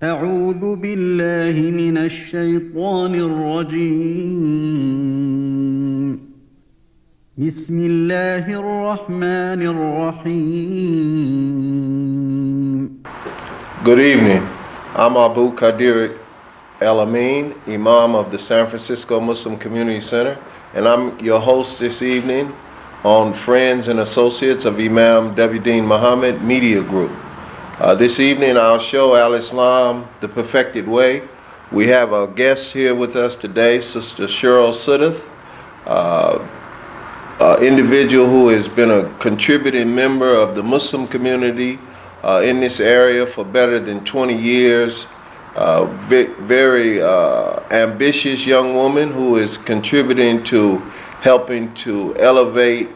أعوذ بالله من الشيطان الرجيم. بسم الله الرحمن الرحيم. Good evening. I'm Abu Qadir El-Amin, Imam of the San Francisco Muslim Community Center, and I'm your host this evening on Friends and Associates of Imam W. Dean Muhammad Media Group. This evening I'll show Al-Islam the perfected way. We have a guest here with us today, Sister Cheryl Sudduth, individual who has been a contributing member of the Muslim community in this area for better than 20 years. Very ambitious young woman who is contributing to helping to elevate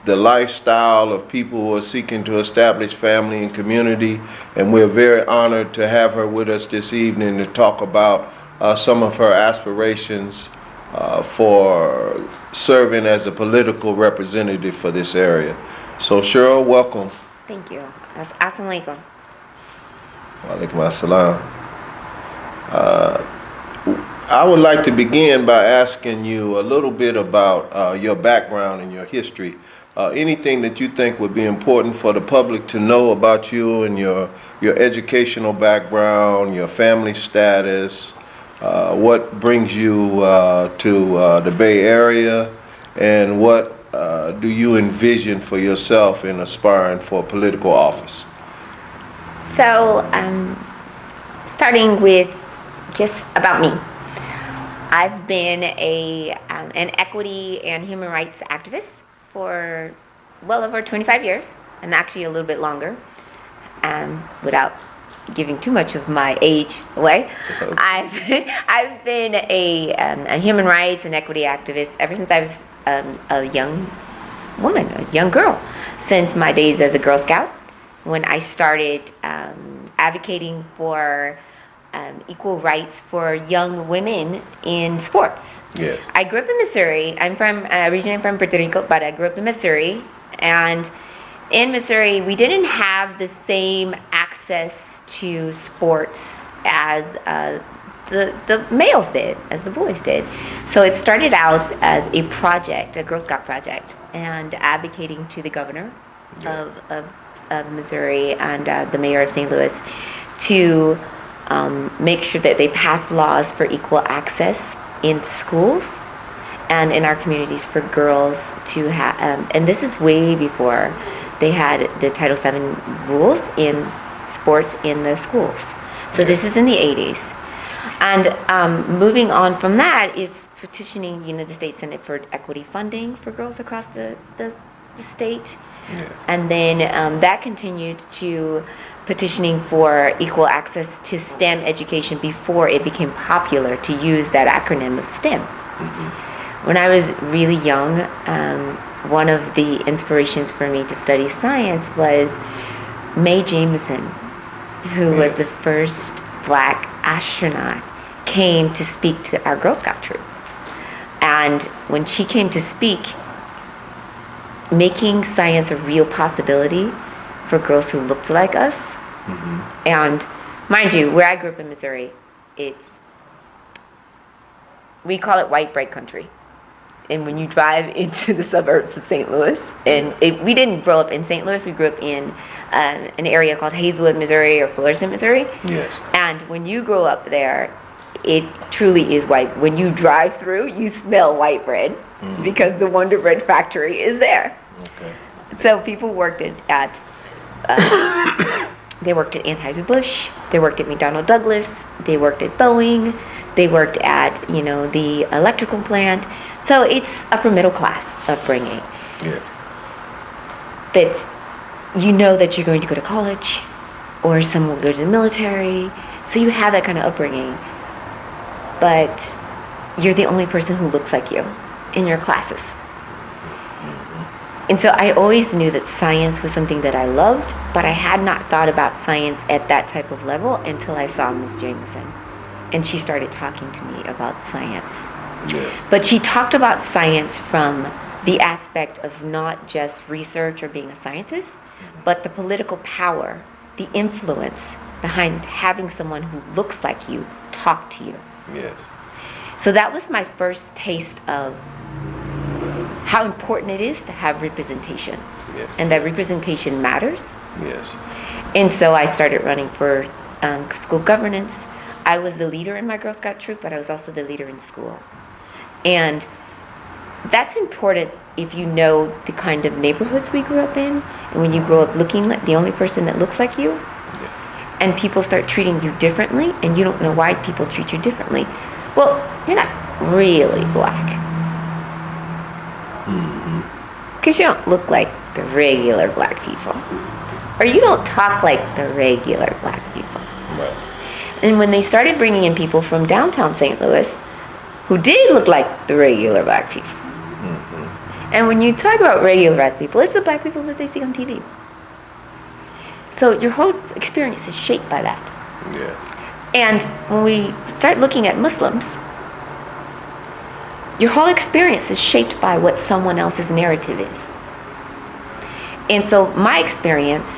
the lifestyle of people who are seeking to establish family and community. And we're very honored to have her with us this evening to talk about some of her aspirations for serving as a political representative for this area. So Cheryl, welcome. Thank you. Assalamu alaikum. Wa alaikum assalam. I would like to begin by asking you a little bit about your background and your history. Anything that you think would be important for the public to know about you and your educational background, your family status, what brings you to the Bay Area, and what do you envision for yourself in aspiring for political office? So, starting with just about me. I've been an equity and human rights activist for well over 25 years, and actually a little bit longer, without giving too much of my age away. I've been a human rights and equity activist ever since I was a young woman, a young girl, since my days as a Girl Scout, when I started advocating for equal rights for young women in sports. Yes. I grew up in Missouri. I'm originally from Puerto Rico, but I grew up in Missouri. And in Missouri, we didn't have the same access to sports as the males did, as the boys did. So it started out as a project, a Girl Scout project, and advocating to the governor of Missouri and the mayor of St. Louis to make sure that they pass laws for equal access in schools and in our communities for girls to have, and this is way before they had the Title VII rules in sports in the schools. So this is in the 80s. And moving on from that is petitioning, the state senate for equity funding for girls across the state. Yeah. And then that continued to petitioning for equal access to STEM education before it became popular to use that acronym of STEM. Mm-hmm. When I was really young, one of the inspirations for me to study science was Mae Jemison, who was the first Black astronaut, came to speak to our Girl Scout troop. And when she came to speak, making science a real possibility for girls who looked like us. Mm-hmm. And mind you, where I grew up in Missouri, we call it white bread country. And when you drive into the suburbs of St. Louis, and we didn't grow up in St. Louis, we grew up in an area called Hazelwood, Missouri, or Fullerton, Missouri. Yes. And when you grow up there, it truly is white. When you drive through, you smell white bread because the Wonder Bread factory is there. Okay. So people worked they worked at Anheuser-Busch, they worked at McDonnell Douglas, they worked at Boeing, they worked at, the electrical plant. So it's upper middle class upbringing. Yeah. But you know that you're going to go to college, or some will go to the military, so you have that kind of upbringing. But you're the only person who looks like you in your classes. And so I always knew that science was something that I loved, but I had not thought about science at that type of level until I saw Miss Jameson. And she started talking to me about science. Yeah. But she talked about science from the aspect of not just research or being a scientist, but the political power, the influence behind having someone who looks like you talk to you. Yes. So that was my first taste of how important it is to have representation. Yes. And that representation matters. Yes. And so I started running for school governance. I was the leader in my Girl Scout troop, but I was also the leader in school. And that's important if you know the kind of neighborhoods we grew up in, and when you grow up looking like the only person that looks like you, Yeah. and people start treating you differently, and you don't know why people treat you differently. Well, you're not really black. Because you don't look like the regular black people. Or you don't talk like the regular black people. Right. And when they started bringing in people from downtown St. Louis who did look like the regular black people. And when you talk about regular black people, it's the black people that they see on TV. So your whole experience is shaped by that. Yeah. And when we start looking at Muslims, your whole experience is shaped by what someone else's narrative is. And so my experience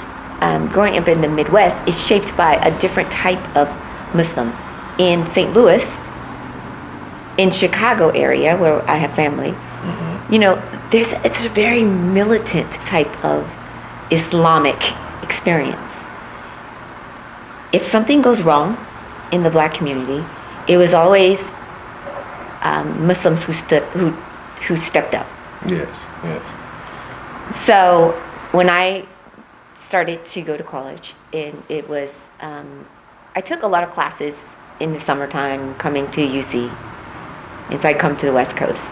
growing up in the Midwest is shaped by a different type of Muslim. In St. Louis, in Chicago area where I have family, you know, it's a very militant type of Islamic experience. If something goes wrong in the black community, it was always Muslims who stepped up. Yes. Yes. So when I started to go to college, it was I took a lot of classes in the summertime coming to UC, and so I'd come to the West Coast.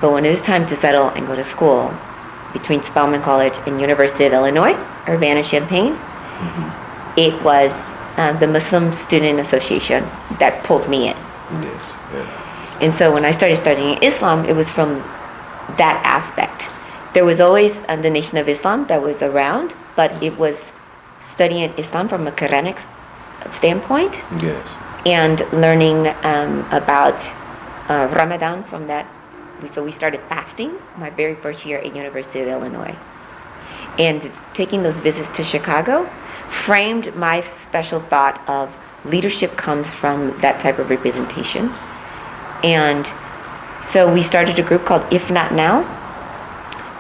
But when it was time to settle and go to school, between Spelman College and University of Illinois, Urbana-Champaign, it was the Muslim Student Association that pulled me in. Yes. Yeah. And so when I started studying Islam, it was from that aspect. There was always the Nation of Islam that was around, but it was studying Islam from a Quranic standpoint. Yes. And learning about Ramadan from that. So we started fasting my very first year at University of Illinois. And taking those visits to Chicago framed my special thought of leadership comes from that type of representation. And so we started a group called If Not Now.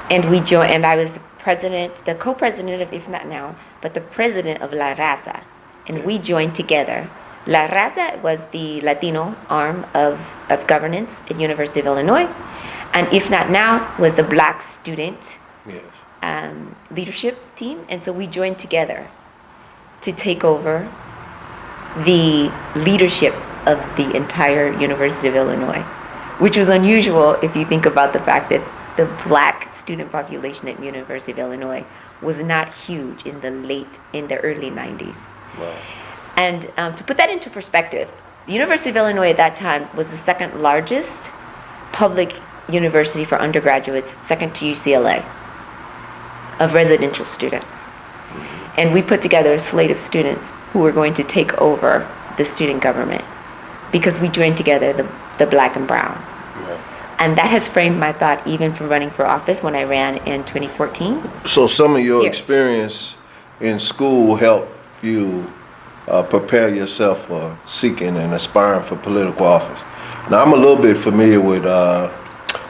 And we joined, and I was the co-president of If Not Now, but the president of La Raza. And we joined together. La Raza was the Latino arm of governance at University of Illinois. And If Not Now was the black student Yes. leadership team. And so we joined together to take over the leadership of the entire University of Illinois, which was unusual if you think about the fact that the black student population at University of Illinois was not huge in the early 90s. Wow. And to put that into perspective, the University of Illinois at that time was the second largest public university for undergraduates, second to UCLA, of residential students. And we put together a slate of students who were going to take over the student government because we joined together the black and brown. Yeah. And that has framed my thought even from running for office when I ran in 2014. So some of your Yes. experience in school helped you prepare yourself for seeking and aspiring for political office. Now, I'm a little bit familiar with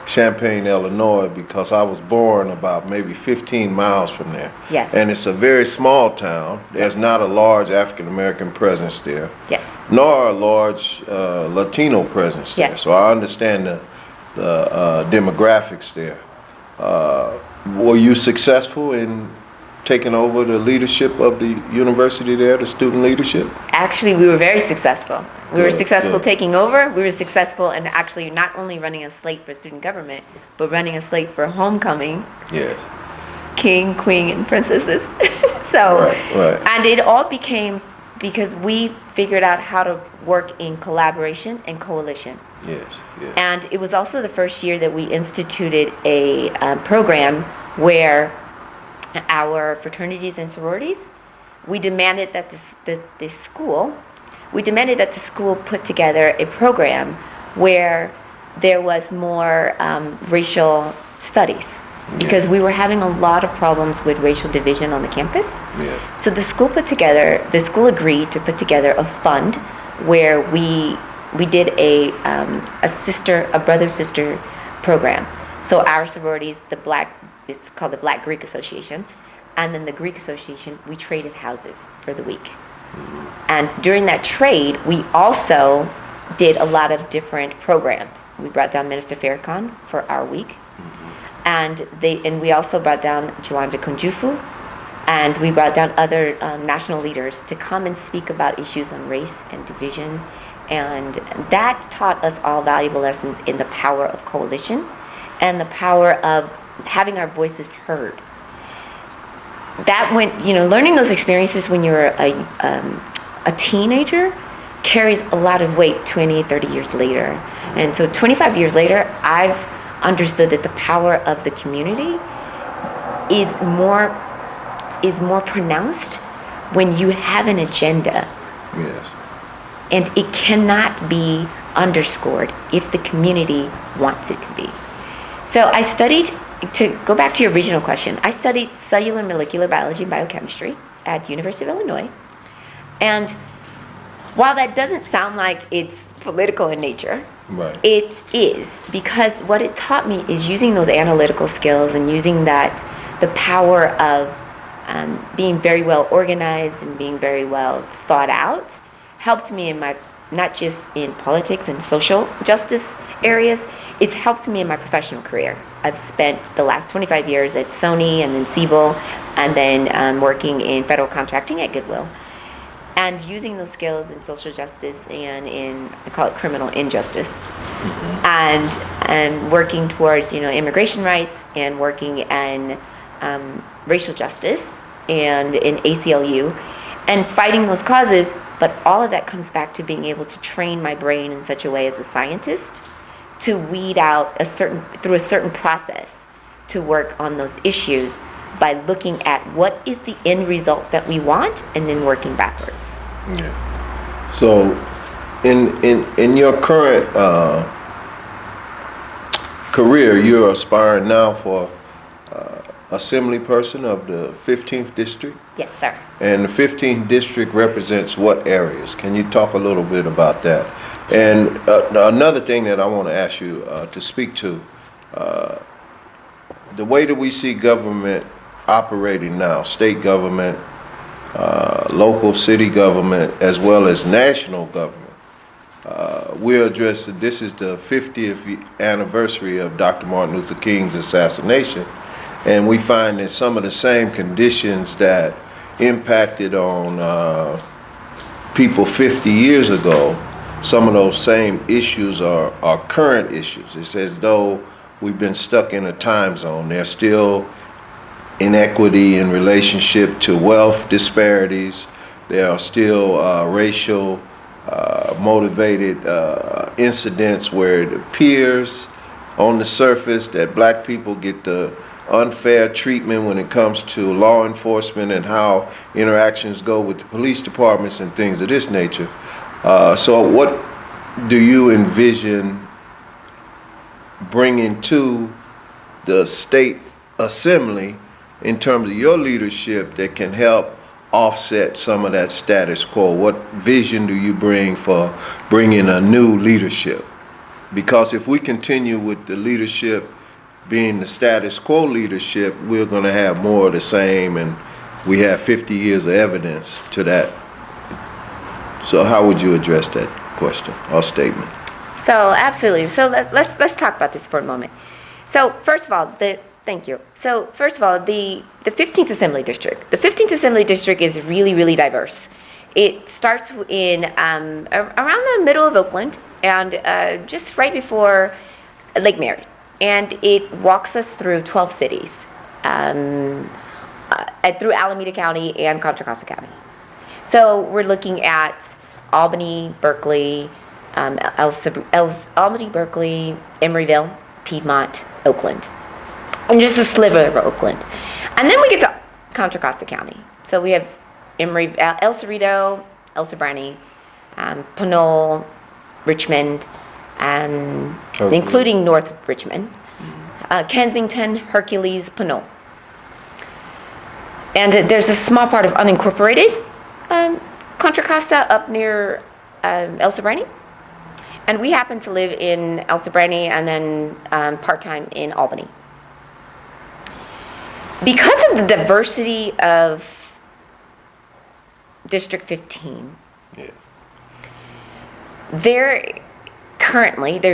Champaign, Illinois, because I was born about maybe 15 miles from there. Yes. And it's a very small town. There's not a large African American presence there, Yes. nor a large Latino presence there. Yes. So I understand the demographics there. Were you successful in taking over the leadership of the university there, the student leadership? Actually, we were very successful. We were Good, successful good. taking over. We were successful in actually not only running a slate for student government, but running a slate for homecoming, Yes. king, queen, and princesses. So, Right. and it all became because we figured out how to work in collaboration and coalition. Yes. Yes. And it was also the first year that we instituted a program where our fraternities and sororities, we demanded that the school put together a program where there was more racial studies. because we were having a lot of problems with racial division on the campus. Yes. So the school agreed to put together a fund where we did a brother-sister program. So our sororities, it's called the Black Greek Association, and then the Greek Association, we traded houses for the week. And during that trade, we also did a lot of different programs. We brought down Minister Farrakhan for our week, and we also brought down Joanja Kunjufu, and we brought down other national leaders to come and speak about issues on race and division, and that taught us all valuable lessons in the power of coalition and the power of having our voices heard. That learning those experiences when you're a teenager carries a lot of weight 20, 30 years later. And so 25 years later, I've understood that the power of the community is more pronounced when you have an agenda. Yes. And it cannot be underscored if the community wants it to be. So I studied, to go back to your original question, I studied cellular molecular biology and biochemistry at University of Illinois. And while that doesn't sound like it's political in nature, right, it is, because what it taught me is using those analytical skills and using the power of being very well organized and being very well thought out, helped me in my, not just in politics and social justice areas, it's helped me in my professional career. I've spent the last 25 years at Sony and then Siebel, and then working in federal contracting at Goodwill. And using those skills in social justice and in, I call it criminal injustice, and working towards immigration rights and working in racial justice and in ACLU and fighting those causes. But all of that comes back to being able to train my brain in such a way as a scientist to weed out through a certain process to work on those issues by looking at what is the end result that we want and then working backwards. Yeah. So in your current career, you're aspiring now for assembly person of the 15th district? Yes, sir. And the 15th district represents what areas? Can you talk a little bit about that? And another thing that I want to ask you to speak to, the way that we see government operating now, state government, local city government, as well as national government, we'll address that this is the 50th anniversary of Dr. Martin Luther King's assassination, and we find that some of the same conditions that impacted on people 50 years ago, some of those same issues are current issues. It's as though we've been stuck in a time zone. There's still inequity in relationship to wealth disparities. There are still racial motivated incidents where it appears on the surface that black people get the unfair treatment when it comes to law enforcement and how interactions go with the police departments and things of this nature. So what do you envision bringing to the state assembly in terms of your leadership that can help offset some of that status quo? What vision do you bring for bringing a new leadership? Because if we continue with the leadership being the status quo leadership, we're going to have more of the same, and we have 50 years of evidence to that. So how would you address that question or statement? So absolutely. So let's talk about this for a moment. So first of all, thank you. So first of all, the 15th Assembly District. The 15th Assembly District is really, really diverse. It starts in around the middle of Oakland and just right before Lake Mary. And it walks us through 12 cities, through Alameda County and Contra Costa County. So we're looking at Albany, Berkeley, Albany, Berkeley, Emeryville, Piedmont, Oakland, and just a sliver of Oakland. And then we get to Contra Costa County. So we have El Cerrito, El Sobrante, Pinole, Richmond, and including North Richmond, Kensington, Hercules, Pinole. And there's a small part of unincorporated Contra Costa up near El Sobrante. And we happen to live in El Sobrante and then part-time in Albany. Because of the diversity of District 15, Yeah. there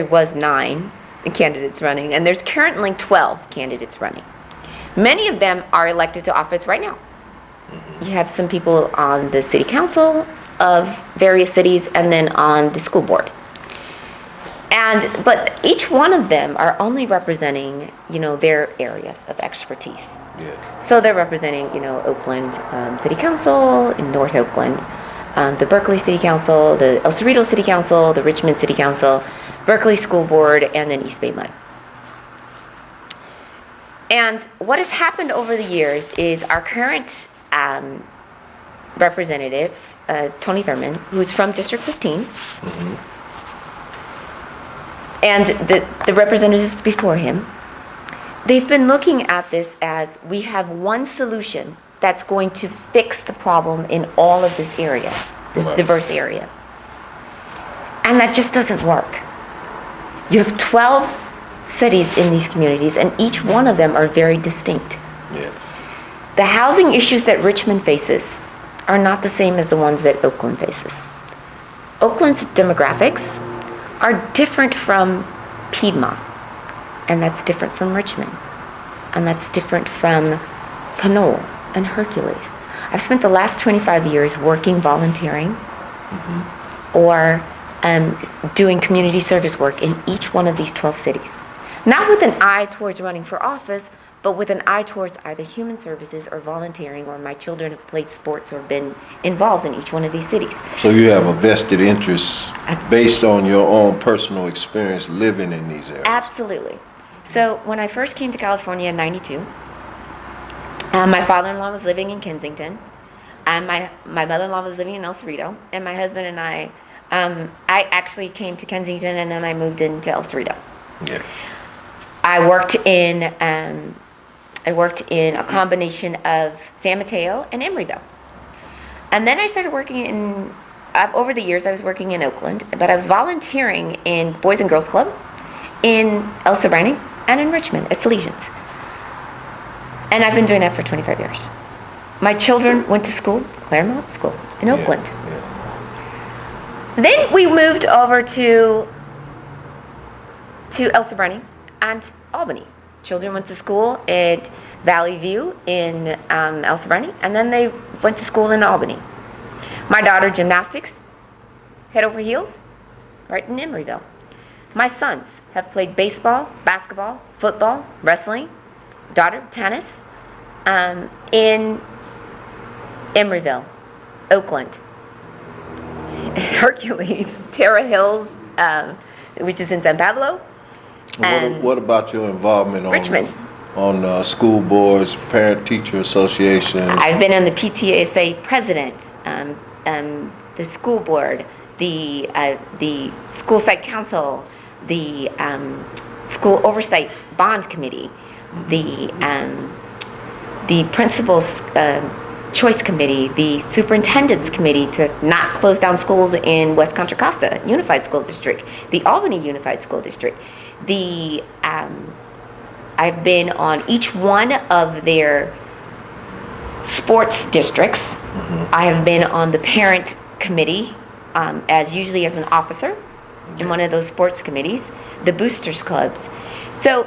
was 9 candidates running, and there's currently 12 candidates running. Many of them are elected to office right now. You have some people on the city council of various cities and then on the school board. But each one of them are only representing, their areas of expertise. Yeah. So they're representing, Oakland City Council in North Oakland, the Berkeley City Council, the El Cerrito City Council, the Richmond City Council, Berkeley School Board, and then East Bay Mud. And what has happened over the years is our current representative, Tony Thurman, who's from District 15, and the representatives before him, they've been looking at this as we have one solution that's going to fix the problem in all of this area, this diverse area. And that just doesn't work. You have 12 cities in these communities, and each one of them are very distinct. Yeah. The housing issues that Richmond faces are not the same as the ones that Oakland faces. Oakland's demographics are different from Piedmont, and that's different from Richmond, and that's different from Pinole and Hercules. I've spent the last 25 years working volunteering or doing community service work in each one of these 12 cities. Not with an eye towards running for office, but with an eye towards either human services or volunteering, or my children have played sports or been involved in each one of these cities. So you have a vested interest based on your own personal experience living in these areas. Absolutely. So when I first came to California in '92, my father-in-law was living in Kensington, and my mother-in-law was living in El Cerrito, and my husband and I actually came to Kensington, and then I moved into El Cerrito. Yeah. I worked in a combination of San Mateo and Emeryville. And then I started working over the years I was working in Oakland, but I was volunteering in Boys and Girls Club, in El Sobrante, and in Richmond at Salesians. And I've been doing that for 25 years. My children went to school, Claremont School, in Oakland. Yeah. Then we moved over to El Sobrante and Albany. Children went to school at Valley View in El Sobrante, and then they went to school in Albany. My daughter, gymnastics, head over heels, right in Emeryville. My sons have played baseball, basketball, football, wrestling, daughter, tennis, in Emeryville, Oakland, Hercules, Terra Hills, which is in San Pablo. What about your involvement on Richmond. On school boards, parent-teacher association? I've been on the PTSA president, the school board, the school site council, the school oversight bond committee, the principal's choice committee, the superintendent's committee to not close down schools in West Contra Costa Unified School District, the Albany Unified School District. I've been on each one of their sports districts. I have been on the parent committee, usually as an officer in one of those sports committees, the boosters clubs. So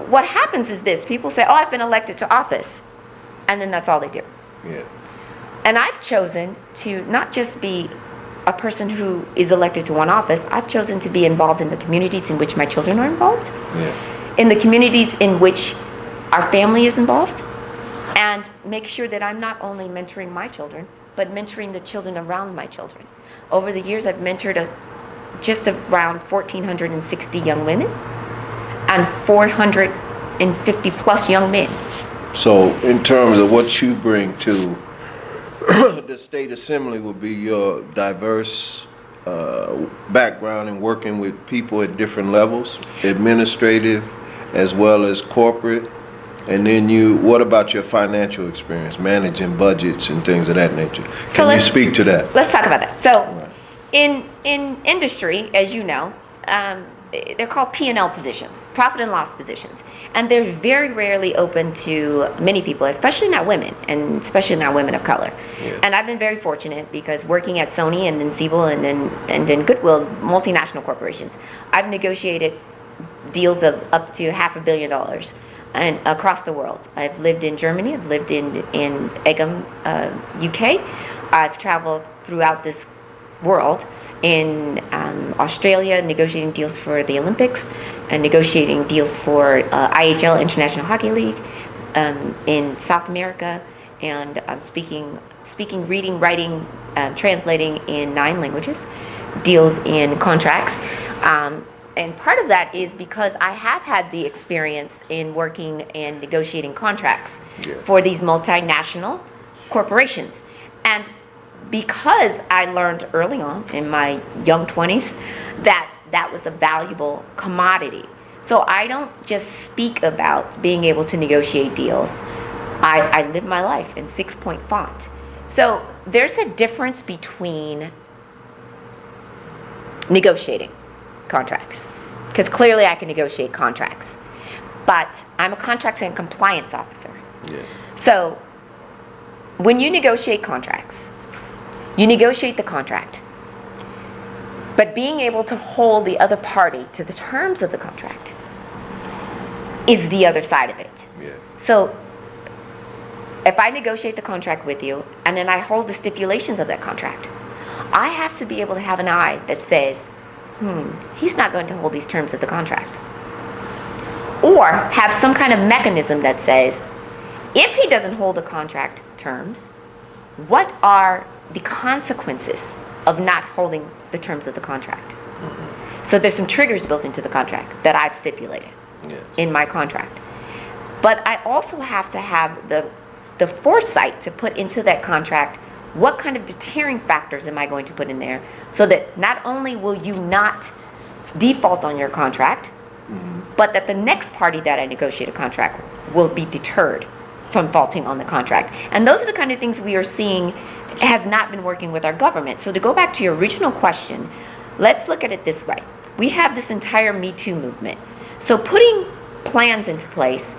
what happens is this: people say, "Oh, I've been elected to office," and then that's all they do. Yeah. And I've chosen to not just be a person who is elected to one office. I've chosen to be involved in the communities in which my children are involved, in the communities in which our family is involved, and make sure that I'm not only mentoring my children, but mentoring the children around my children. Over the years, I've mentored just around 1,460 young women and 450 plus young men. So in terms of what you bring to the state assembly would be your diverse background in working with people at different levels, administrative, as well as corporate? And then what about your financial experience, managing budgets and things of that nature? Can you speak to that? Let's talk about that. So, in industry, as you know, they're called P&L positions, profit and loss positions, and they're very rarely open to many people, especially not women, and especially not women of color. Yeah. And I've been very fortunate because working at Sony and then Siebel and then Goodwill, multinational corporations, I've negotiated deals of up to $500 million. And across the world. I've lived in Germany, I've lived in Egham, UK. I've traveled throughout this world in Australia, negotiating deals for the Olympics, and negotiating deals for IHL, International Hockey League, in South America, and speaking, reading, writing, translating in 9 languages, deals in contracts. And part of that is because I have had the experience in working and negotiating contracts for these multinational corporations. And because I learned early on in my young 20s that was a valuable commodity. So I don't just speak about being able to negotiate deals. I live my life in 6-point font. So there's a difference between negotiating contracts, because clearly I can negotiate contracts, but I'm a contracts and compliance officer. Yeah. So when you negotiate contracts, you negotiate the contract, but being able to hold the other party to the terms of the contract is the other side of it. Yeah. So if I negotiate the contract with you and then I hold the stipulations of that contract, I have to be able to have an eye that says, he's not going to hold these terms of the contract. Or have some kind of mechanism that says, if he doesn't hold the contract terms, what are the consequences of not holding the terms of the contract? Mm-hmm. So there's some triggers built into the contract that I've stipulated in my contract. But I also have to have the foresight to put into that contract what kind of deterring factors am I going to put in there so that not only will you not default on your contract, but that the next party that I negotiate a contract will be deterred from faulting on the contract. And those are the kind of things we are seeing has not been working with our government. So to go back to your original question, let's look at it this way. We have this entire Me Too movement. So putting plans into place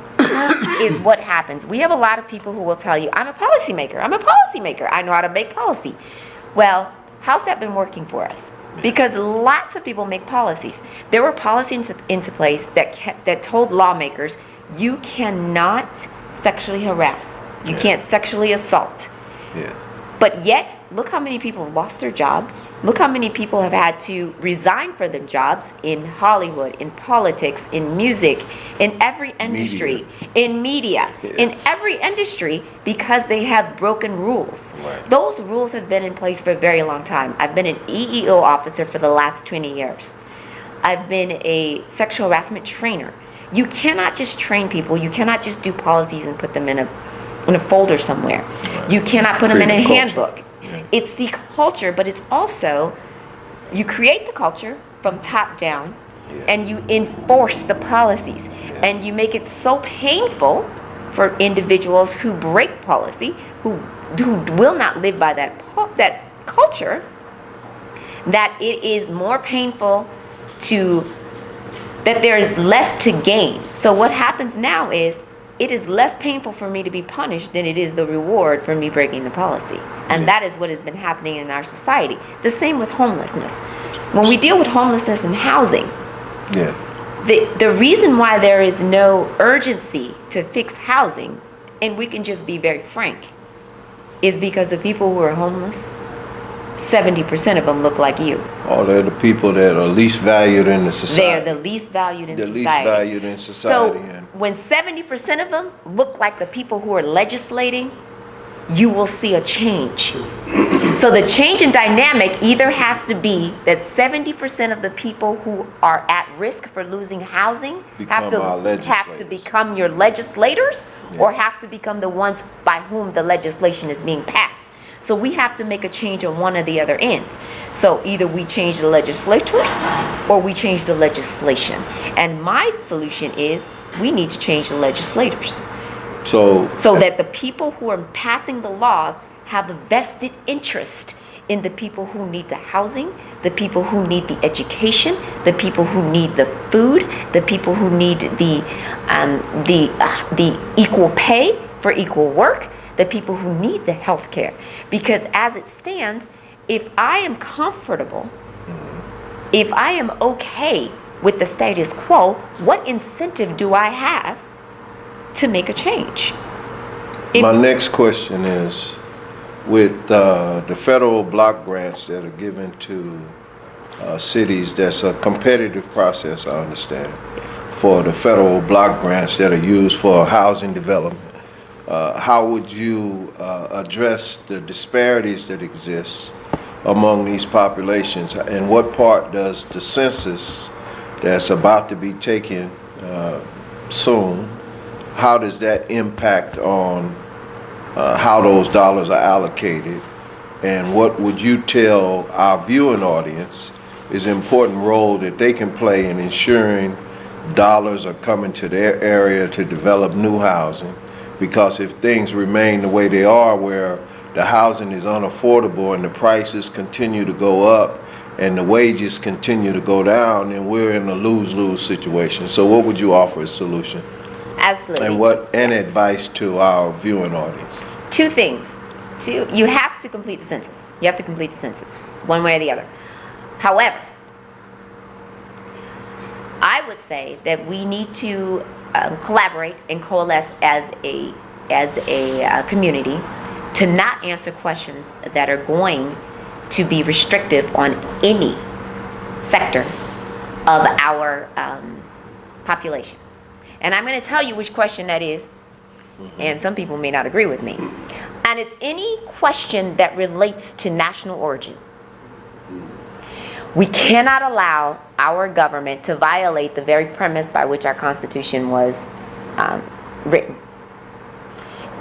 is what happens. We have a lot of people who will tell you, I'm a policymaker, I know how to make policy. Well, how's that been working for us? Because lots of people make policies. There were policies into place that told lawmakers, you cannot sexually harass, you can't sexually assault. Yeah. But yet, look how many people have lost their jobs. Look how many people have had to resign for their jobs in Hollywood, in politics, in music, in every industry, in media, in every industry, because they have broken rules. Right. Those rules have been in place for a very long time. I've been an EEO officer for the last 20 years. I've been a sexual harassment trainer. You cannot just train people. You cannot just do policies and put them in a folder somewhere. Right. You cannot put them in a handbook. Yeah. It's the culture, but it's also, you create the culture from top down, and you enforce the policies, and you make it so painful for individuals who break policy, who will not live by that culture, that it is more painful that there is less to gain. So what happens now is, it is less painful for me to be punished than it is the reward for me breaking the policy. And that is what has been happening in our society. The same with homelessness. When we deal with homelessness and housing, the reason why there is no urgency to fix housing, and we can just be very frank, is because the people who are homeless, 70% of them look like you. Oh, they're the people that are least valued in the society. They're the least valued in society. The least valued in society. So when 70% of them look like the people who are legislating, you will see a change. So the change in dynamic either has to be that 70% of the people who are at risk for losing housing have to become your legislators, or have to become the ones by whom the legislation is being passed. So we have to make a change on one of the other ends. So either we change the legislators or we change the legislation. And my solution is we need to change the legislators So, so that the people who are passing the laws have a vested interest in the people who need the housing, the people who need the education, the people who need the food, the people who need the equal pay for equal work, the people who need the health care. Because as it stands, if I am comfortable, if I am okay with the status quo, what incentive do I have to make a change? my next question is, with the federal block grants that are given to cities, that's a competitive process, I understand, for the federal block grants that are used for housing development. How would you address the disparities that exist among these populations, and what part does the census that's about to be taken soon, how does that impact on how those dollars are allocated, and what would you tell our viewing audience is an important role that they can play in ensuring dollars are coming to their area to develop new housing? Because if things remain the way they are, where the housing is unaffordable and the prices continue to go up and the wages continue to go down, then we're in a lose-lose situation. So what would you offer as a solution? Absolutely. And what advice to our viewing audience? Two things. You have to complete the census. You have to complete the census, one way or the other. However, I would say that we need to collaborate and coalesce as a community to not answer questions that are going to be restrictive on any sector of our population. And I'm going to tell you which question that is, and some people may not agree with me. And it's any question that relates to national origin. We cannot allow our government to violate the very premise by which our Constitution was written.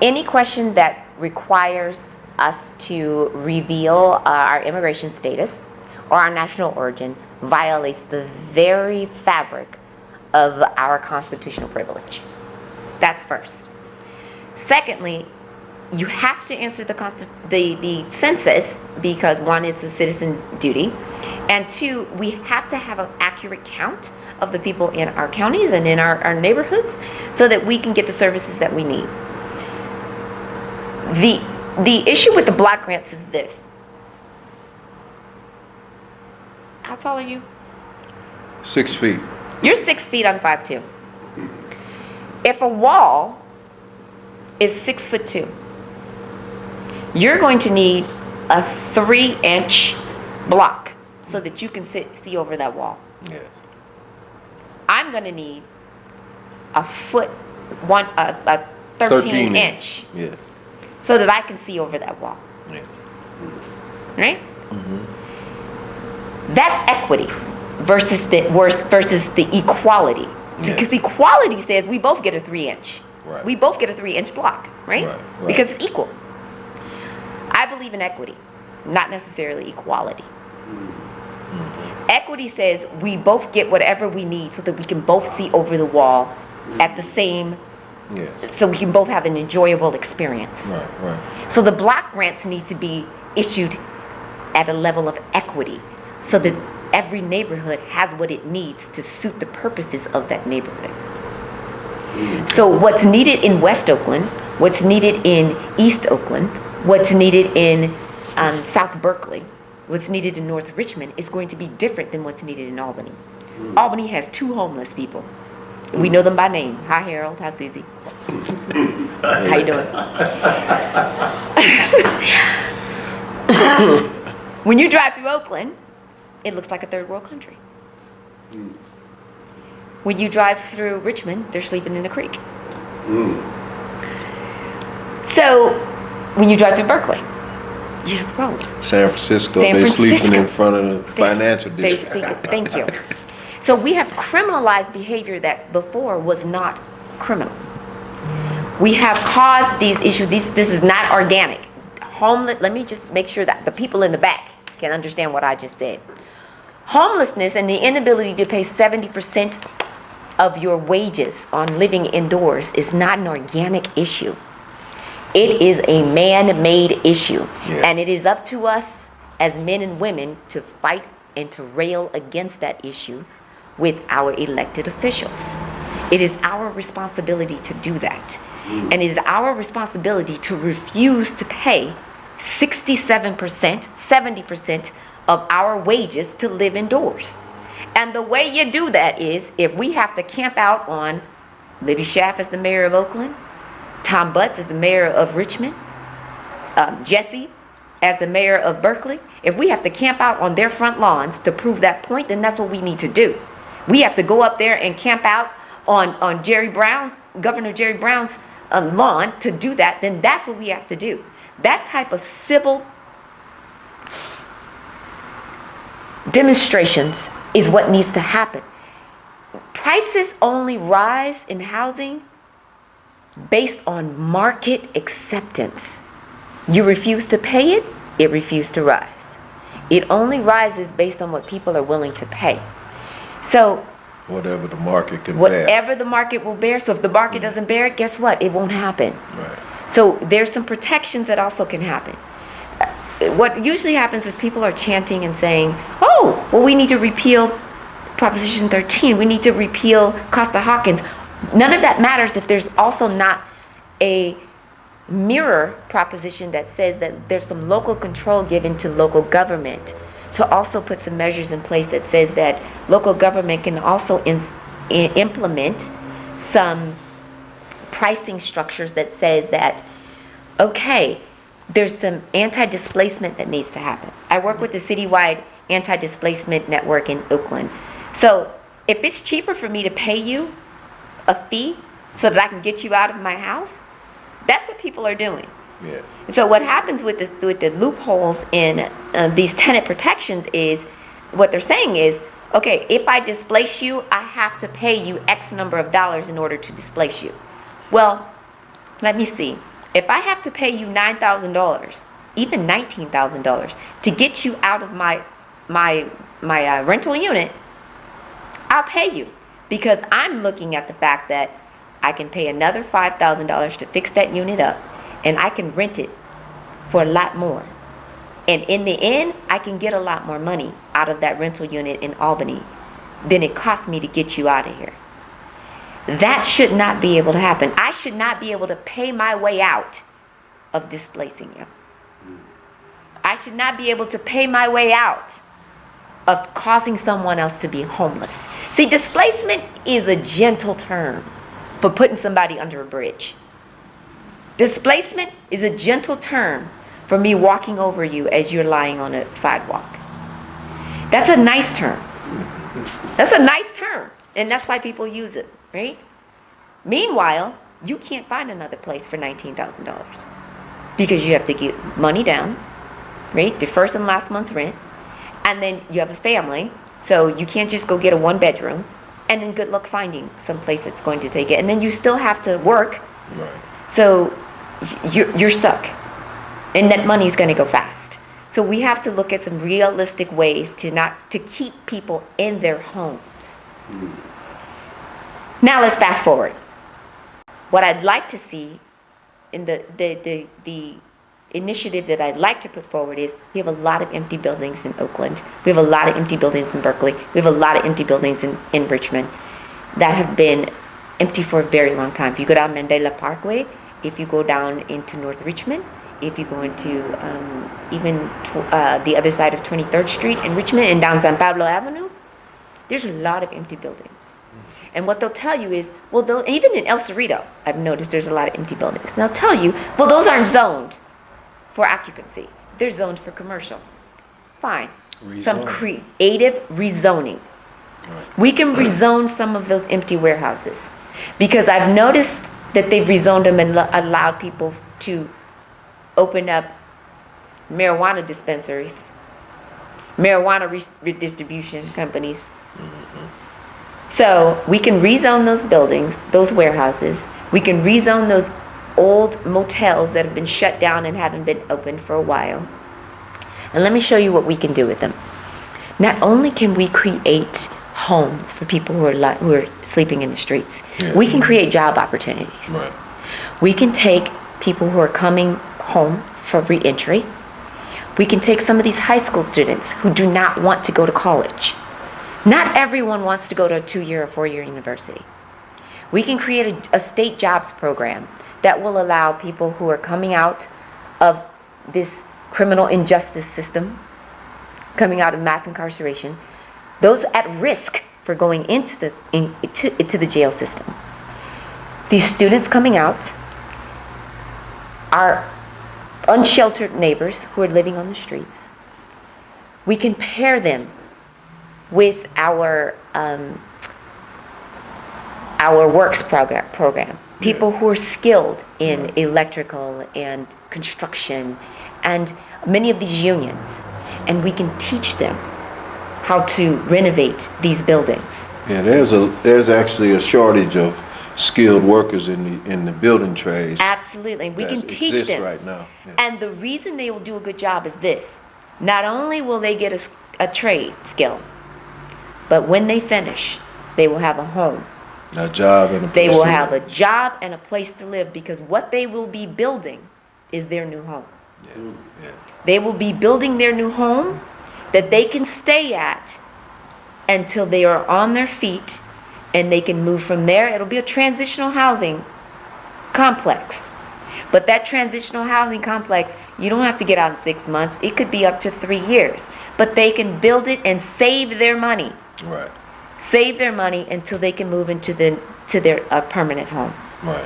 Any question that requires us to reveal our immigration status or our national origin violates the very fabric of our constitutional privilege. That's first. Secondly, you have to answer the census because, one, it's a citizen duty, and two, we have to have an accurate count of the people in our counties and in our neighborhoods so that we can get the services that we need. The issue with the block grants is this. How tall are you? 6 feet. You're 6 feet, I'm 5'2". If a wall is 6'2", you're going to need a 3-inch block so that you can see over that wall. Yes. I'm going to need a 13 inch. Yeah. So that I can see over that wall. Yeah. Right? Mm-hmm. That's equity versus the equality. Yeah. Because equality says we both get a 3-inch. Right. We both get a 3-inch block, right? Right. Because it's equal. I believe in equity, not necessarily equality. Mm-hmm. Equity says we both get whatever we need so that we can both see over the wall at the same. Yeah. So we can both have an enjoyable experience. Right. So the block grants need to be issued at a level of equity so that every neighborhood has what it needs to suit the purposes of that neighborhood. So what's needed in West Oakland, what's needed in East Oakland, what's needed in South Berkeley, what's needed in North Richmond is going to be different than what's needed in Albany. Albany has 2 homeless people. We know them by name. Hi, Harold. Hi, Susie. How you doing? When you drive through Oakland, it looks like a third world country. When you drive through Richmond, they're sleeping in the creek. So, when you drive through Berkeley, you have a problem. San Francisco, they're sleeping in front of the financial district. Thank you. So we have criminalized behavior that before was not criminal. We have caused these issues. This is not organic. Let me just make sure that the people in the back can understand what I just said. Homelessness and the inability to pay 70% of your wages on living indoors is not an organic issue. It is a man-made issue. Yeah. And it is up to us as men and women to fight and to rail against that issue with our elected officials. It is our responsibility to do that. And it is our responsibility to refuse to pay 67%, 70% of our wages to live indoors. And the way you do that is if we have to camp out on Libby Schaff as the mayor of Oakland, Tom Butts as the mayor of Richmond, Jesse as the mayor of Berkeley, if we have to camp out on their front lawns to prove that point, then that's what we need to do. We have to go up there and camp out on Governor Jerry Brown's lawn to do that, then that's what we have to do. That type of civil demonstrations is what needs to happen. Prices only rise in housing based on market acceptance. You refuse to pay it, it refuses to rise. It only rises based on what people are willing to pay. So Whatever the market can bear. whatever the market will bear. So if the market doesn't bear it, guess what? It won't happen. Right. So there's some protections that also can happen. What usually happens is people are chanting and saying, oh, well, we need to repeal Proposition 13. We need to repeal Costa-Hawkins. None of that matters if there's also not a mirror proposition that says that there's some local control given to local government to also put some measures in place that says that local government can also implement some pricing structures that says that, okay, there's some anti-displacement that needs to happen. I work with the citywide anti-displacement network in Oakland. So if it's cheaper for me to pay you a fee so that I can get you out of my house, that's what people are doing. Yeah. So what happens with the loopholes in these tenant protections is, what they're saying is, okay, if I displace you, I have to pay you X number of dollars in order to displace you. Well, let me see. If I have to pay you $9,000, even $19,000 to get you out of my rental unit, I'll pay you, because I'm looking at the fact that I can pay another $5,000 to fix that unit up, and I can rent it for a lot more. And in the end, I can get a lot more money out of that rental unit in Albany than it cost me to get you out of here. That should not be able to happen. I should not be able to pay my way out of displacing you. I should not be able to pay my way out of causing someone else to be homeless. See, displacement is a gentle term for putting somebody under a bridge. Displacement is a gentle term for me walking over you as you're lying on a sidewalk. That's a nice term. That's a nice term, and that's why people use it, right? Meanwhile, you can't find another place for $19,000 because you have to get money down, right? The first and last month's rent, and then you have a family, so you can't just go get a one bedroom, and then good luck finding some place that's going to take it, and then you still have to work. Right. So you're stuck, and that money is going to go fast. So we have to look at some realistic ways to keep people in their homes. Now let's fast forward. What I'd like to see in the initiative that I'd like to put forward is, we have a lot of empty buildings in Oakland. We have a lot of empty buildings in Berkeley. We have a lot of empty buildings in Richmond that have been empty for a very long time. If you go down Mandela Parkway, if you go down into North Richmond, if you go into the other side of 23rd Street in Richmond and down San Pablo Avenue, there's a lot of empty buildings. And what they'll tell you is, even in El Cerrito, I've noticed there's a lot of empty buildings. And they'll tell you, well, those aren't zoned for occupancy. They're zoned for commercial. Fine. Some creative rezoning. Right. We can rezone some of those empty warehouses, because I've noticed that they've rezoned them and allowed people to open up marijuana dispensaries, marijuana redistribution companies. Mm-hmm. So we can rezone those buildings, those warehouses. We can rezone those old motels that have been shut down and haven't been opened for a while. And let me show you what we can do with them. Not only can we create homes for people who are sleeping in the streets. Yeah. We can create job opportunities. Right. We can take people who are coming home for reentry. We can take some of these high school students who do not want to go to college. Not everyone wants to go to a 2-year or 4-year university. We can create a state jobs program that will allow people who are coming out of this criminal injustice system, coming out of mass incarceration, those at risk for going into the jail system. These students coming out are unsheltered neighbors who are living on the streets. We can pair them with our works program. People who are skilled in electrical and construction and many of these unions, and we can teach them how to renovate these buildings. Yeah, there's actually a shortage of skilled workers in the building trades. Absolutely, we can teach them right now. Yeah. And the reason they will do a good job is this: not only will they get a trade skill, but when they finish, they will have a home. A job and a place They will to have live. a job and a place to live, because what they will be building is their new home. Yeah. Yeah. They will be building their new home that they can stay at until they are on their feet, and they can move from there. It'll be a transitional housing complex. But that transitional housing complex, you don't have to get out in 6 months. It could be up to 3 years. But they can build it and save their money. Right. Save their money until they can move into their permanent home. Right.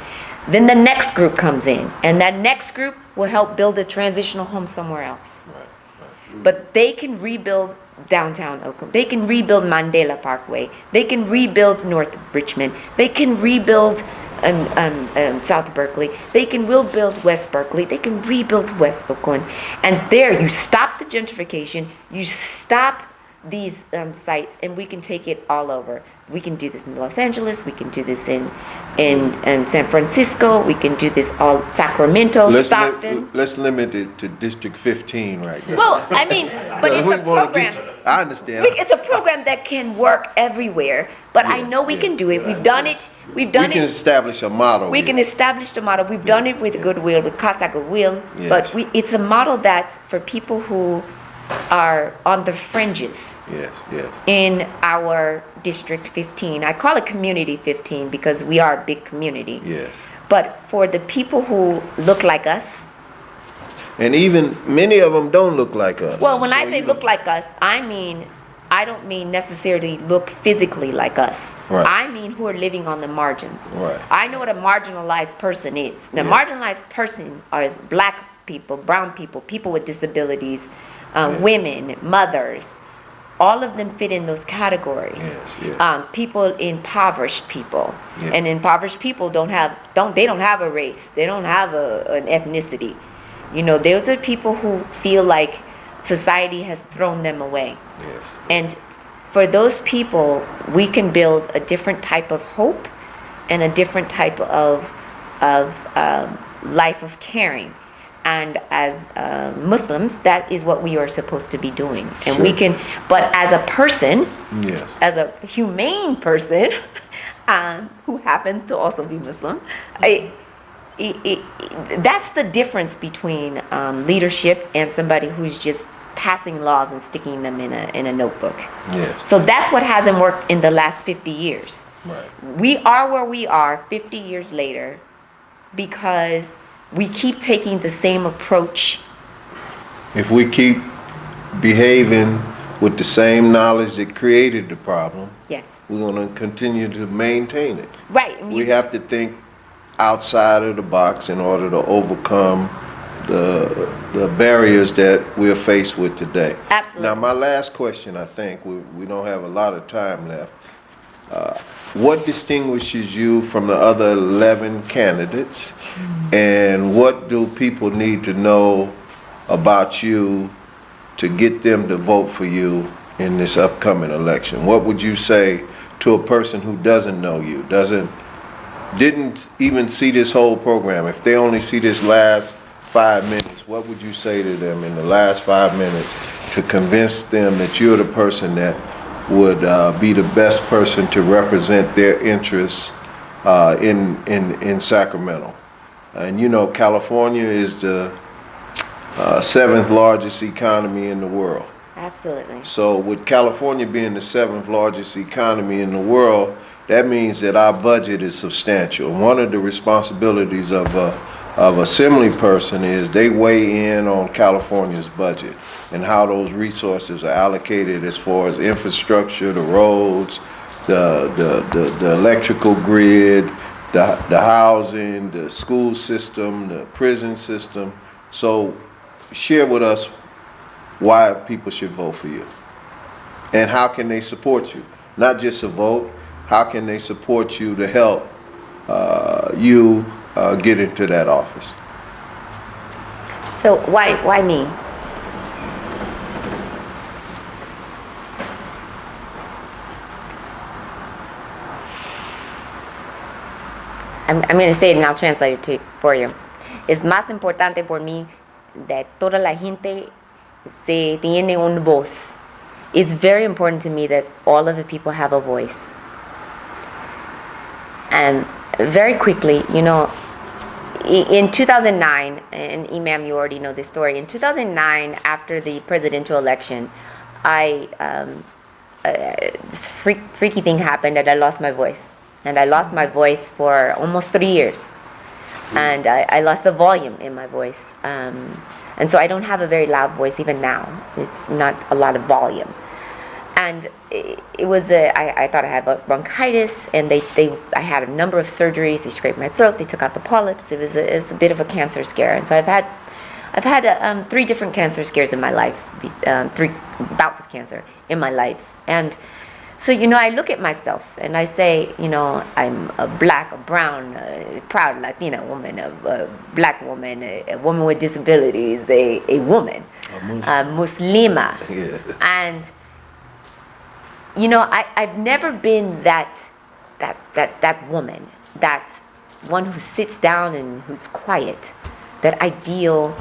Then the next group comes in, and that next group will help build a transitional home somewhere else. Right. But they can rebuild downtown Oakland. They can rebuild Mandela Parkway. They can rebuild North Richmond. They can rebuild South Berkeley. They can rebuild West Berkeley. They can rebuild West Oakland. And there, you stop the gentrification. You stop these sites, and we can take it all over. We can do this in Los Angeles. We can do this in San Francisco. We can do this all Sacramento, Stockton. Let's limit it to District 15 right now. Well, I mean, but it's We a wanna program. I understand. It's a program that can work everywhere. But I know we can do it. We've done it. We can establish a model. We here. can establish the model. We've done it with Goodwill, with Casa Goodwill. Yes. But it's a model that's for people who are on the fringes Yes, yes. in our District 15. I call it Community 15 because we are a big community. Yes. But for the people who look like us, And even many of them don't look like us. well, when I So say you look like us, I don't mean necessarily look physically like us. Right. I mean who are living on the margins. Right. I know what a marginalized person is. The Yeah. marginalized person is black people, brown people, people with disabilities, women, mothers. All of them fit in those categories. Yes, yes. People, impoverished people, Yeah. and impoverished people don't have a race. They don't have an ethnicity. You know, those are people who feel like society has thrown them away. Yes. And for those people, we can build a different type of hope and a different type of life of caring. And as Muslims, that is what we are supposed to be doing. And Sure. we can, but as a person, Yes. as a humane person, who happens to also be Muslim, that's the difference between leadership and somebody who's just passing laws and sticking them in a notebook. Yes. So that's what hasn't worked in the last 50 years. Right. We are where we are 50 years later because we keep taking the same approach. If we keep behaving with the same knowledge that created the problem, Yes. we're going to continue to maintain it. Right. And We have to think outside of the box in order to overcome the barriers that we're faced with today. Absolutely. Now, my last question, I think, we don't have a lot of time left. What distinguishes you from the other 11 candidates, and what do people need to know about you to get them to vote for you in this upcoming election? What would you say to a person who doesn't know you, didn't even see this whole program? If they only see this last 5 minutes, what would you say to them in the last 5 minutes to convince them that you're the person that would be the best person to represent their interests in Sacramento. And you know, California is the seventh largest economy in the world. Absolutely. So with California being the seventh largest economy in the world, that means that our budget is substantial. One of the responsibilities of assembly person is they weigh in on California's budget and how those resources are allocated as far as infrastructure, the roads, the electrical grid, the housing, the school system, the prison system. So share with us why people should vote for you and how can they support you. Not just a vote, how can they support you to help you get into that office. So why me? I'm going to say it and I'll translate it for you. Es más importante por mí de toda la gente se tiene una voz. It's very important to me that all of the people have a voice. And very quickly, you know, in 2009, and Imam, you already know this story. In 2009, after the presidential election, this freaky thing happened that I lost my voice. And I lost my voice for almost 3 years. And I lost the volume in my voice. And so I don't have a very loud voice even now. It's not a lot of volume. And it was I thought I had bronchitis, and I had a number of surgeries. They scraped my throat. They took out the polyps. It was a bit of a cancer scare. And so I've had 3 different cancer scares in my life, 3 bouts of cancer in my life. And so, you know, I look at myself and I say, you know, I'm a black, a brown, proud Latina woman, a black woman, a woman with disabilities, a woman, a Muslima. Yeah. And, you know, I've never been that woman, that one who sits down and who's quiet, that ideal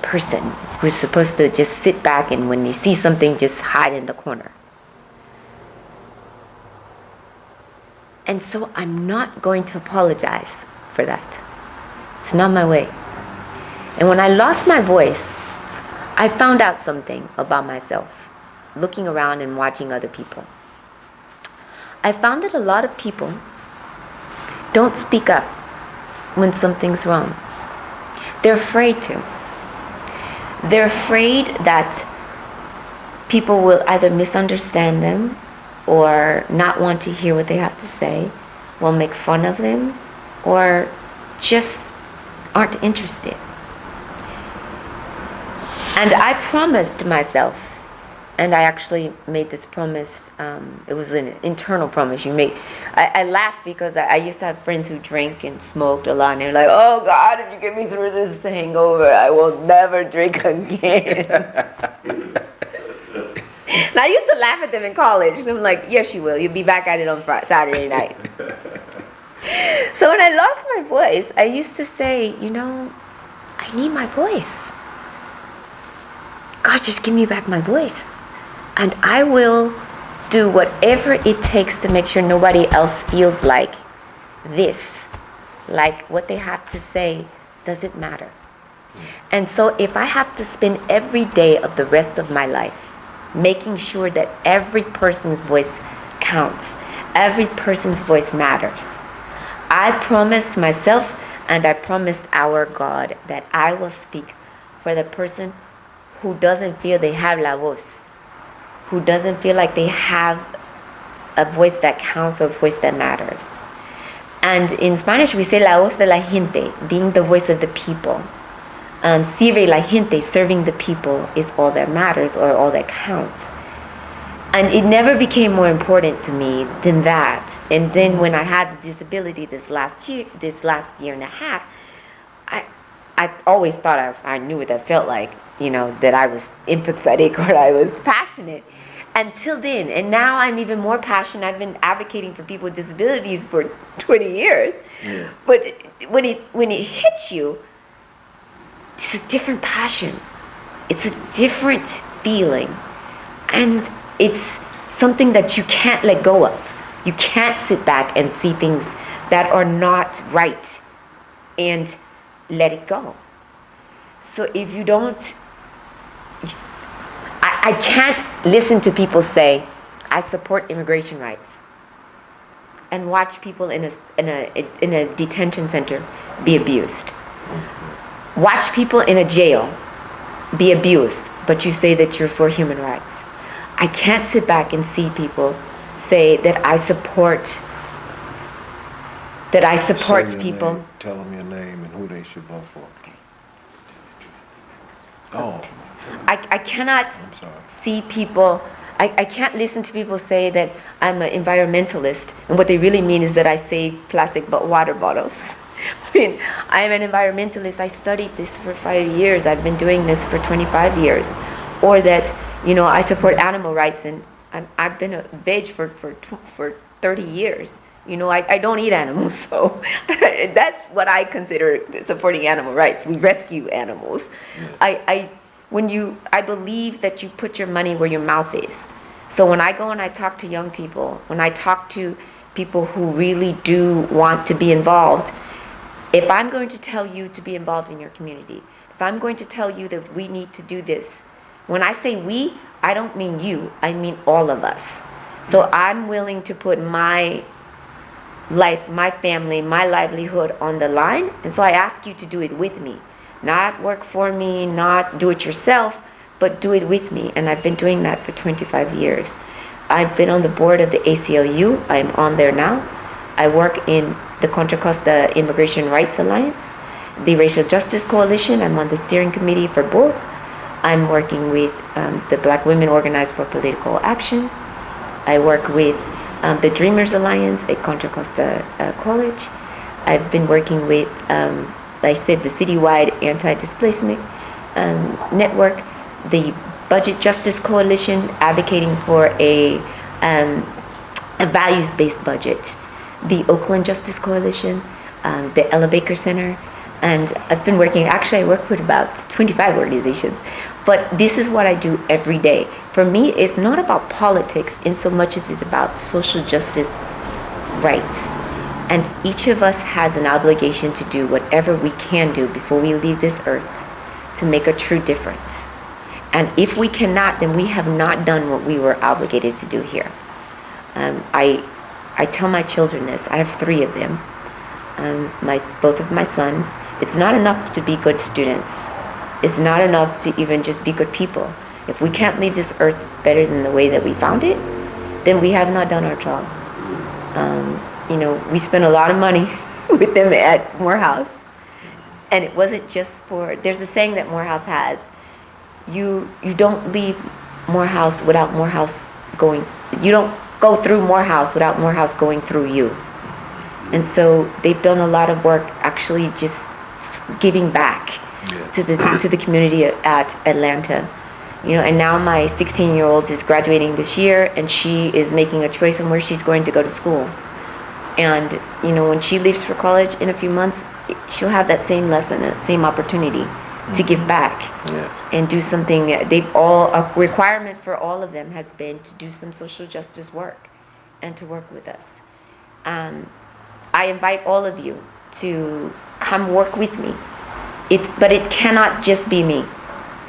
person who's supposed to just sit back and when you see something, just hide in the corner. And so I'm not going to apologize for that. It's not my way. And when I lost my voice, I found out something about myself, looking around and watching other people. I found that a lot of people don't speak up when something's wrong. They're afraid to. They're afraid that people will either misunderstand them or not want to hear what they have to say, will make fun of them, or just aren't interested. And I promised myself, and I actually made this promise, it was an internal promise you made. I laughed because I used to have friends who drank and smoked a lot, and they were like, oh God, if you get me through this hangover, I will never drink again. And I used to laugh at them in college. And I'm like, yes, you will. You'll be back at it on Saturday night. So when I lost my voice, I used to say, you know, I need my voice. God, just give me back my voice. And I will do whatever it takes to make sure nobody else feels like this. Like what they have to say doesn't matter. And so if I have to spend every day of the rest of my life making sure that every person's voice counts, every person's voice matters, I promised myself and I promised our God that I will speak for the person who doesn't feel they have la voz, who doesn't feel like they have a voice that counts or a voice that matters. And in Spanish we say la voz de la gente, being the voice of the people. Sirve la gente, serving the people, is all that matters or all that counts. And it never became more important to me than that. And then when I had the disability this last year and a half, I always thought I knew what that felt like, you know, that I was empathetic or I was passionate. Until then, and now I'm even more passionate. I've been advocating for people with disabilities for 20 years. Yeah. But when it hits you, it's a different passion. It's a different feeling. And it's something that you can't let go of. You can't sit back and see things that are not right and let it go. So if you don't, I can't listen to people say, I support immigration rights, and watch people in a detention center be abused. Watch people in a jail be abused, but you say that you're for human rights. I can't sit back and see people say that I support people. Name, tell them your name and who they should vote for. Oh. I cannot I'm sorry. see people, I can't listen to people say that I'm an environmentalist, and what they really mean is that I save plastic water bottles. I mean, I'm an environmentalist. I studied this for 5 years. I've been doing this for 25 years. Or that, I support animal rights, and I've been a veg for 30 years. I don't eat animals, so that's what I consider supporting animal rights. We rescue animals. I believe that you put your money where your mouth is. So when I go and I talk to young people, when I talk to people who really do want to be involved, if I'm going to tell you to be involved in your community, if I'm going to tell you that we need to do this, when I say we, I don't mean you, I mean all of us. So I'm willing to put my life, my family, my livelihood on the line, and so I ask you to do it with me. Not work for me, not do it yourself, but do it with me. And I've been doing that for 25 years. I've been on the board of the ACLU. I'm on there now. I work in the Contra Costa Immigration Rights Alliance, the Racial Justice Coalition. I'm on the steering committee for both. I'm working with the Black Women Organized for Political Action. I work with the Dreamers Alliance at Contra Costa College. I've been working with, like I said, the citywide anti-displacement network, the Budget Justice Coalition, advocating for a values-based budget, the Oakland Justice Coalition, the Ella Baker Center, and I've been working, actually I work with about 25 organizations, but this is what I do every day. For me, it's not about politics in so much as it's about social justice rights. And each of us has an obligation to do whatever we can do before we leave this earth to make a true difference. And if we cannot, then we have not done what we were obligated to do here. I tell my children this. I have 3 of them. Both of my sons. It's not enough to be good students. It's not enough to even just be good people. If we can't leave this earth better than the way that we found it, then we have not done our job. We spent a lot of money with them at Morehouse, and it wasn't just for, there's a saying that Morehouse has, you don't leave Morehouse without Morehouse going, you don't go through Morehouse without Morehouse going through you. And so they've done a lot of work actually just giving back to the community at Atlanta. And now my 16-year-old is graduating this year, and she is making a choice on where she's going to go to school. And, when she leaves for college in a few months, she'll have that same lesson, that same opportunity to give back and do something. A requirement for all of them has been to do some social justice work and to work with us. I invite all of you to come work with me. But it cannot just be me.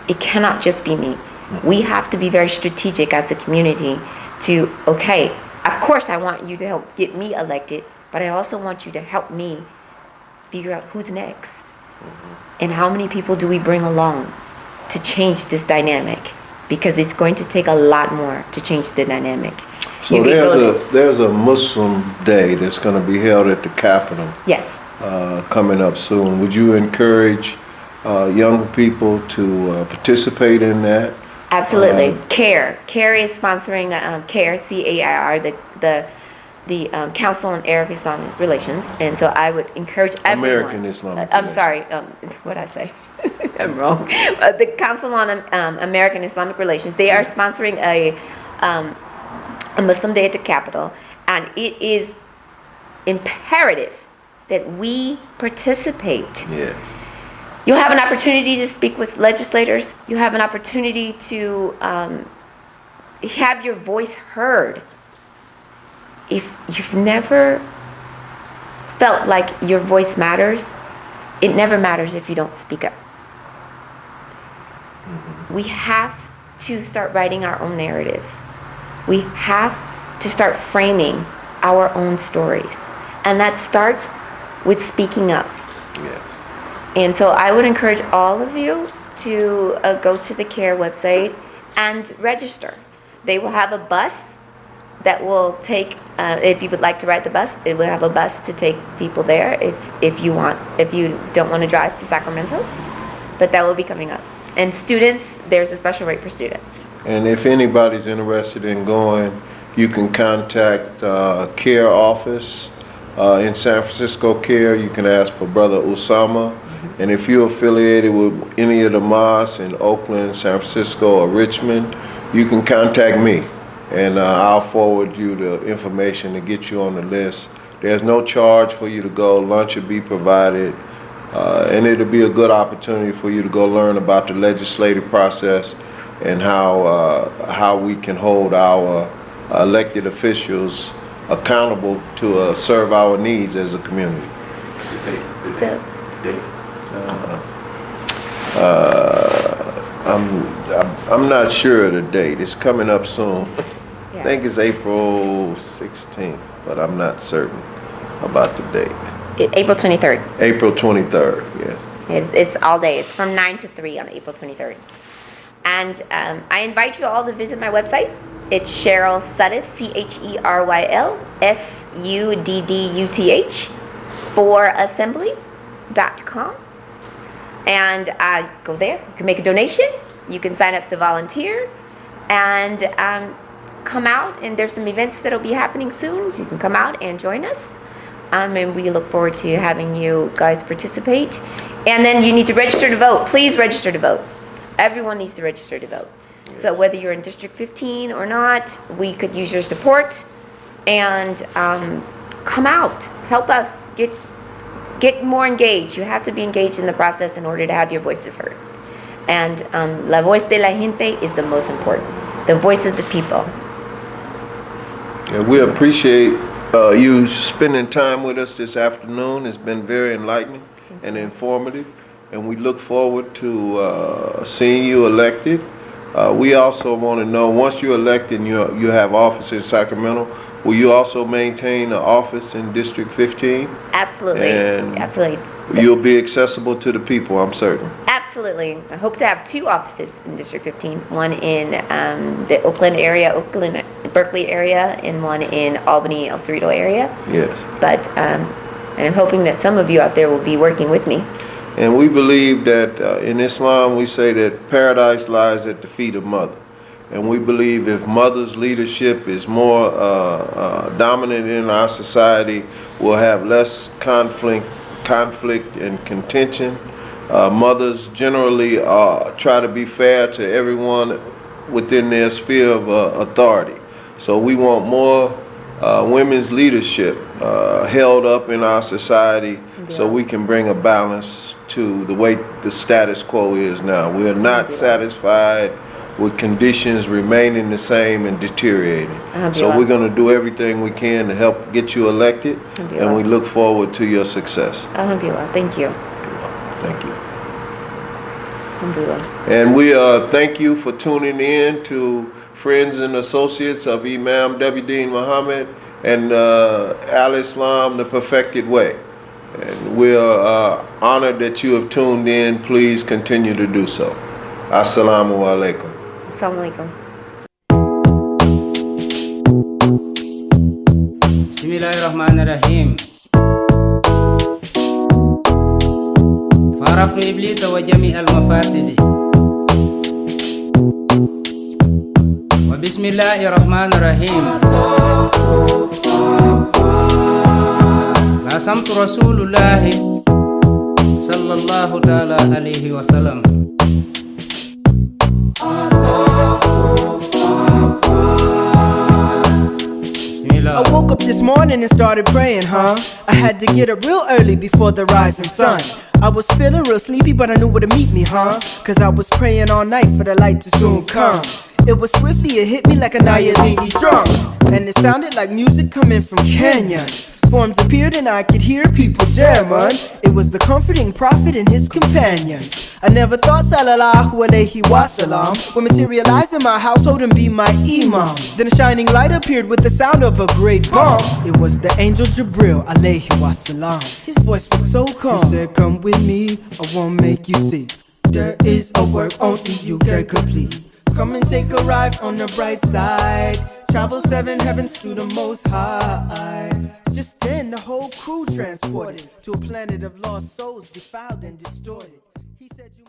It cannot just be me. We have to be very strategic as a community to, okay, of course I want you to help get me elected, but I also want you to help me figure out who's next. And how many people do we bring along to change this dynamic? Because it's going to take a lot more to change the dynamic. So there's a Muslim day that's going to be held at the Capitol. Yes. Coming up soon. Would you encourage young people to participate in that? Absolutely. CAIR is sponsoring CAIR, C-A-I-R, the Council on Arab Islamic Relations, and so I would encourage everyone. American Islamic. I'm sorry. What did I say? I'm wrong. The Council on American Islamic Relations. They are sponsoring a Muslim Day at the Capitol, and it is imperative that we participate. Yeah. You have an opportunity to speak with legislators. You have an opportunity to have your voice heard. If you've never felt like your voice matters, it never matters if you don't speak up. We have to start writing our own narrative. We have to start framing our own stories. And that starts with speaking up. Yes. And so I would encourage all of you to go to the CARE website and register. They will have a bus that will take, if you would like to ride the bus, it will have a bus to take people there if you don't want to drive to Sacramento. But that will be coming up. And students, there's a special rate for students. And if anybody's interested in going, you can contact CARE office in San Francisco CARE. You can ask for Brother Osama. And if you're affiliated with any of the mosques in Oakland, San Francisco, or Richmond, you can contact me. And I'll forward you the information to get you on the list. There's no charge for you to go. Lunch will be provided. And it'll be a good opportunity for you to go learn about the legislative process and how we can hold our elected officials accountable to serve our needs as a community. I'm not sure of the date. It's coming up soon. Yeah. I think it's April 16th, but I'm not certain about the date. April 23rd. April 23rd, yes. It's all day. It's from 9 to 3 on April 23rd. And I invite you all to visit my website. It's Cheryl Sudduth, CHERYL SUDDUTH4assembly.com. And go there. You can make a donation. You can sign up to volunteer. And come out. And there's some events that will be happening soon. So you can come out and join us. And we look forward to having you guys participate. And then you need to register to vote. Please register to vote. Everyone needs to register to vote. So whether you're in District 15 or not, we could use your support. And come out. Help us get more engaged. You have to be engaged in the process in order to have your voices heard. And la voz de la gente is the most important. The voice of the people. Yeah, we appreciate you spending time with us this afternoon. It's been very enlightening and informative, and we look forward to seeing you elected. We also want to know, once you're elected and you have office in Sacramento, will you also maintain an office in District 15? Absolutely. And absolutely. You'll be accessible to the people, I'm certain. Absolutely. I hope to have 2 offices in District 15, one in the Oakland area, Oakland, Berkeley area, and one in Albany, El Cerrito area. Yes. But, and I'm hoping that some of you out there will be working with me. And we believe that in Islam, we say that paradise lies at the feet of mother. And we believe if mother's leadership is more dominant in our society, we'll have less conflict and contention. Mothers generally try to be fair to everyone within their sphere of authority. So we want more women's leadership held up in our society so we can bring a balance to the way the status quo is now. We are not satisfied with conditions remaining the same and deteriorating. So we're going to do everything we can to help get you elected, and we look forward to your success. Alhamdulillah. Thank you. Thank you. Alhamdulillah. And we thank you for tuning in to Friends and Associates of Imam W.D. Muhammad and Al-Islam, the Perfected Way. And we're honored that you have tuned in. Please continue to do so. Assalamu alaikum. Assalamu alaikum. Bismillahirrahmanirrahim. Faraftu iblisa wa jami al-mafasidi. Wa bismillahirrahmanirrahim. Qasamtu Rasulullahi sallallahu ta'ala alayhi wa sallam. I woke up this morning and started praying, I had to get up real early before the rising sun. I was feeling real sleepy, but I knew where to meet me, Cause I was praying all night for the light to soon come. It was swiftly, it hit me like a Nayalini drum. And it sounded like music coming from canyons. Forms appeared and I could hear people jamming. It was the comforting prophet and his companions. I never thought Sallallahu Alaihi Wasallam would materialize in my household and be my imam. Then a shining light appeared with the sound of a great bomb. It was the angel Jibril Alaihi Wasallam. His voice was so calm. He said, come with me, I won't make you see. There is a work only you can complete. Come and take a ride on the bright side. Travel 7 heavens to the most high. Just then the whole crew transported to a planet of lost souls, defiled and distorted. He said you